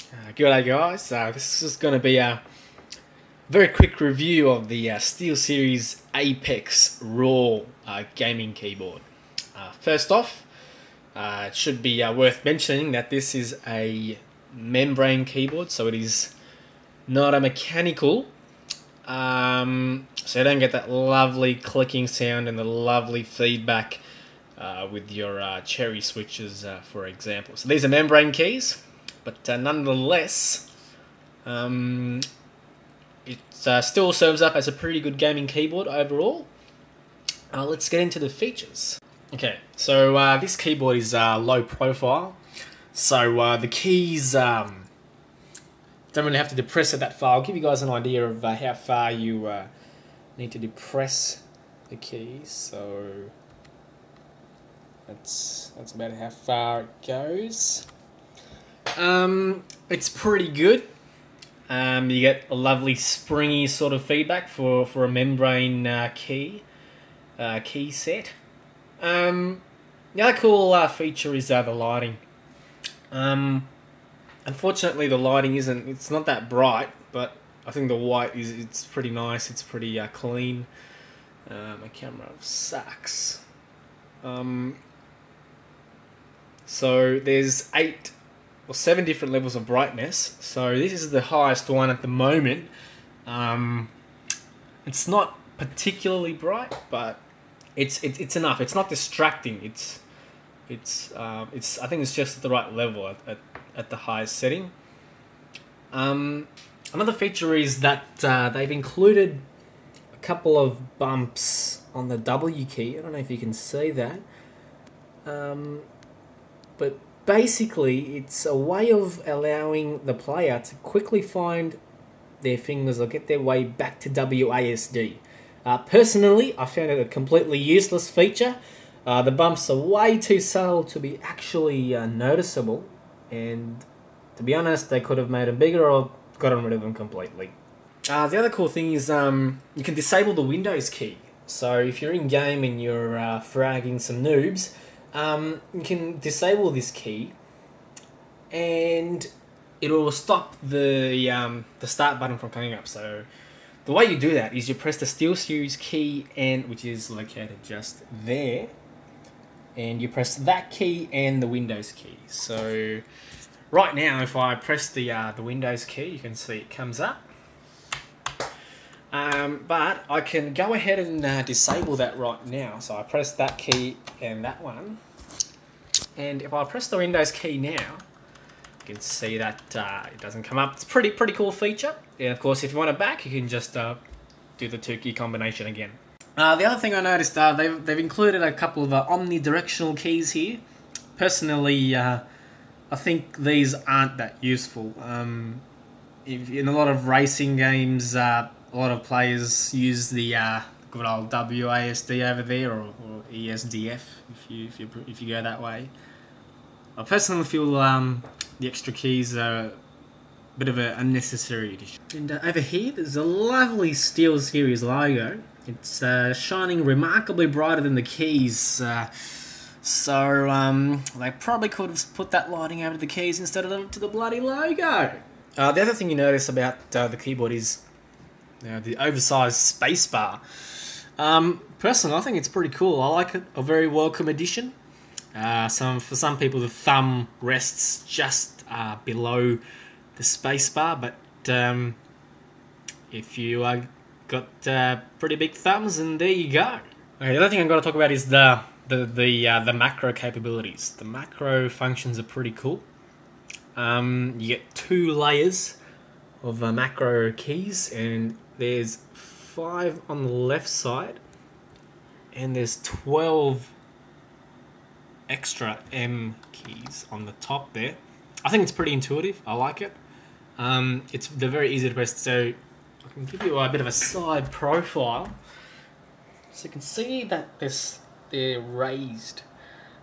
G'day guys, this is going to be a very quick review of the SteelSeries Apex Raw gaming keyboard. First off, it should be worth mentioning that this is a membrane keyboard, so it is not a mechanical, so you don't get that lovely clicking sound and the lovely feedback with your cherry switches, for example. So these are membrane keys. But nonetheless, it still serves up as a pretty good gaming keyboard overall. Let's get into the features. Okay, so this keyboard is low profile, so the keys don't really have to depress it that far. I'll give you guys an idea of how far you need to depress the keys. So that's about how far it goes. It's pretty good. You get a lovely springy sort of feedback for a membrane key set. The other cool feature is the lighting. Unfortunately, the lighting it's not that bright, but I think the white it's pretty nice. It's pretty clean. My camera sucks. So there's 8 or 7 different levels of brightness. So this is the highest one at the moment. It's not particularly bright, but it's enough. It's not distracting. I think it's just at the right level at the highest setting. Another feature is that they've included a couple of bumps on the W key. I don't know if you can see that, but basically, it's a way of allowing the player to quickly find their fingers or get their way back to WASD. Personally, I found it a completely useless feature. The bumps are way too subtle to be actually noticeable, and to be honest, they could have made them bigger or gotten rid of them completely. The other cool thing is you can disable the Windows key. So if you're in game and you're fragging some noobs, you can disable this key, and it will stop the start button from coming up. So the way you do that is you press the SteelSeries key, which is located just there, and you press that key and the Windows key. So right now, if I press the Windows key, you can see it comes up. But I can go ahead and disable that right now. So I press that key and that one. And if I press the Windows key now, you can see that it doesn't come up. It's a pretty cool feature. And of course, if you want it back, you can just do the 2-key combination again. The other thing I noticed, they've included a couple of omnidirectional keys here. Personally, I think these aren't that useful. In a lot of racing games, a lot of players use the good old WASD over there, or ESDF if you go that way. I personally feel the extra keys are a bit of an unnecessary addition. And over here, there's a lovely SteelSeries logo. It's shining remarkably brighter than the keys. So they probably could have put that lighting over to the keys instead of to the bloody logo. The other thing you notice about the keyboard is the oversized spacebar. Personally, I think it's pretty cool. I like it. A very welcome addition. For some people, the thumb rests just below the spacebar, but if you got pretty big thumbs, and there you go. Okay, the other thing I'm going to talk about is the macro capabilities. The macro functions are pretty cool. You get 2 layers of macro keys, and there's 5 on the left side, and there's 12 extra M keys on the top there. I think it's pretty intuitive. I like it. They're very easy to press. So I can give you a bit of a side profile, so you can see that they're raised.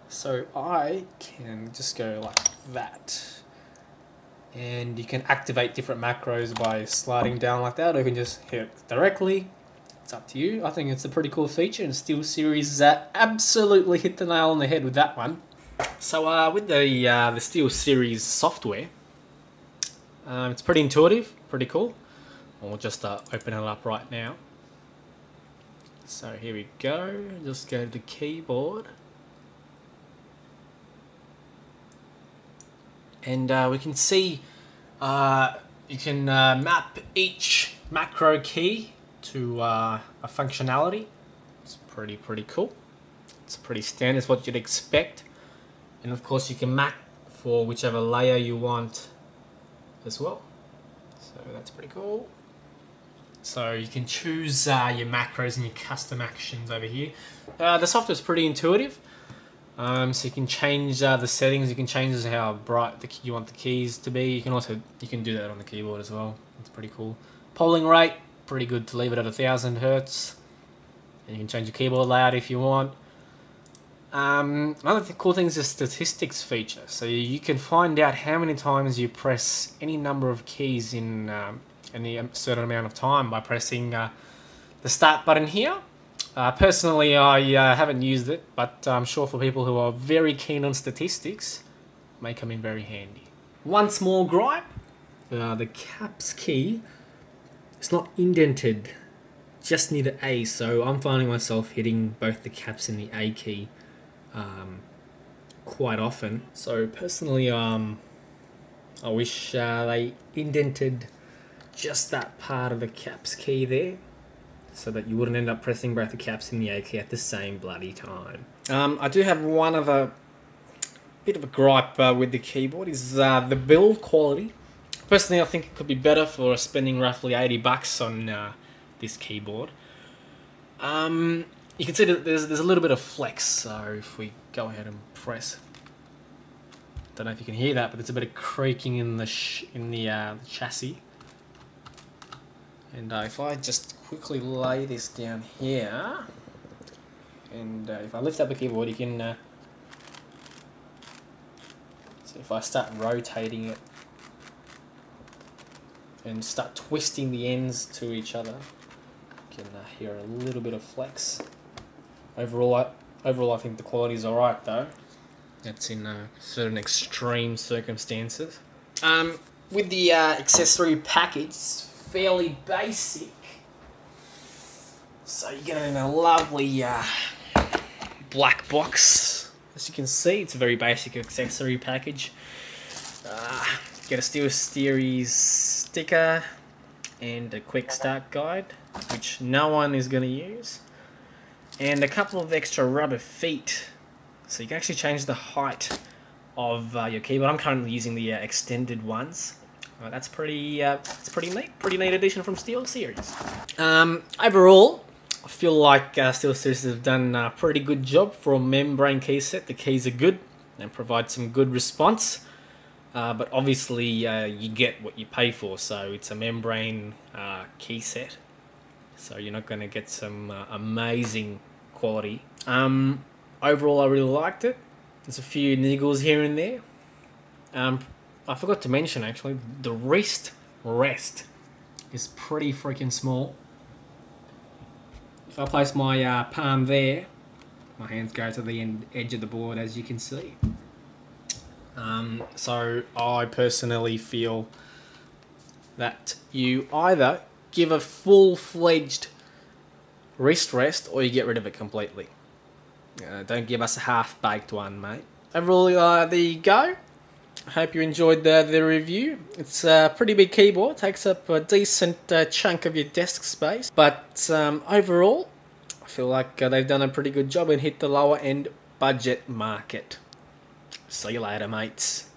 So I can just go like that, and you can activate different macros by sliding down like that, or you can just hit it directly. It's up to you. I think it's a pretty cool feature, and SteelSeries absolutely hit the nail on the head with that one. So with the SteelSeries software, It's pretty intuitive, pretty cool. We'll just open it up right now. So here we go. Just go to the keyboard. And we can see you can map each macro key to a functionality. It's pretty cool. It's pretty standard, it's what you'd expect. And of course you can map for whichever layer you want as well. So that's pretty cool. So you can choose your macros and your custom actions over here. The software is pretty intuitive. So you can change the settings. You can change how bright you want the keys to be. You can do that on the keyboard as well. It's pretty cool. Polling rate, pretty good to leave it at 1000 Hertz. And you can change your keyboard layout if you want. Another cool thing is the statistics feature. So you can find out how many times you press any number of keys in a certain amount of time by pressing the start button here. Personally, I haven't used it, but I'm sure for people who are very keen on statistics, it may come in very handy. One small gripe, the caps key, it's not indented just near the A, so I'm finding myself hitting both the caps and the A key quite often. So personally, I wish they indented just that part of the caps key there, so that you wouldn't end up pressing both the caps and the A key at the same bloody time. I do have one other bit of a gripe with the keyboard, is the build quality. Personally, I think it could be better for spending roughly $80 on this keyboard. You can see that there's a little bit of flex, so if we go ahead and press, don't know if you can hear that, but there's a bit of creaking in the chassis. And if I just quickly lay this down here, and if I lift up the keyboard, you can so if I start rotating it and start twisting the ends to each other, you can hear a little bit of flex. Overall, I think the quality is alright though. That's in certain extreme circumstances. With the accessory package, it's fairly basic. So you get it in a lovely black box. As you can see, it's a very basic accessory package. Get a SteelSeries sticker and a quick start guide, which no one is going to use, and a couple of extra rubber feet, so you can actually change the height of your keyboard. I'm currently using the extended ones. That's pretty neat. Pretty neat addition from SteelSeries. Overall, I feel like SteelSeries have done a pretty good job for a membrane key set. The keys are good and provide some good response. But obviously you get what you pay for, so it's a membrane key set, so you're not going to get some amazing quality. Overall, I really liked it. There's a few niggles here and there. I forgot to mention, actually, the wrist rest is pretty freaking small. If I place my palm there, my hands go to the edge of the board, as you can see. So I personally feel that you either give a full-fledged wrist rest or you get rid of it completely. Don't give us a half-baked one, mate. Overall, there you go. I hope you enjoyed the review. It's a pretty big keyboard, takes up a decent chunk of your desk space, but overall, I feel like they've done a pretty good job and hit the lower end budget market. See you later, mates.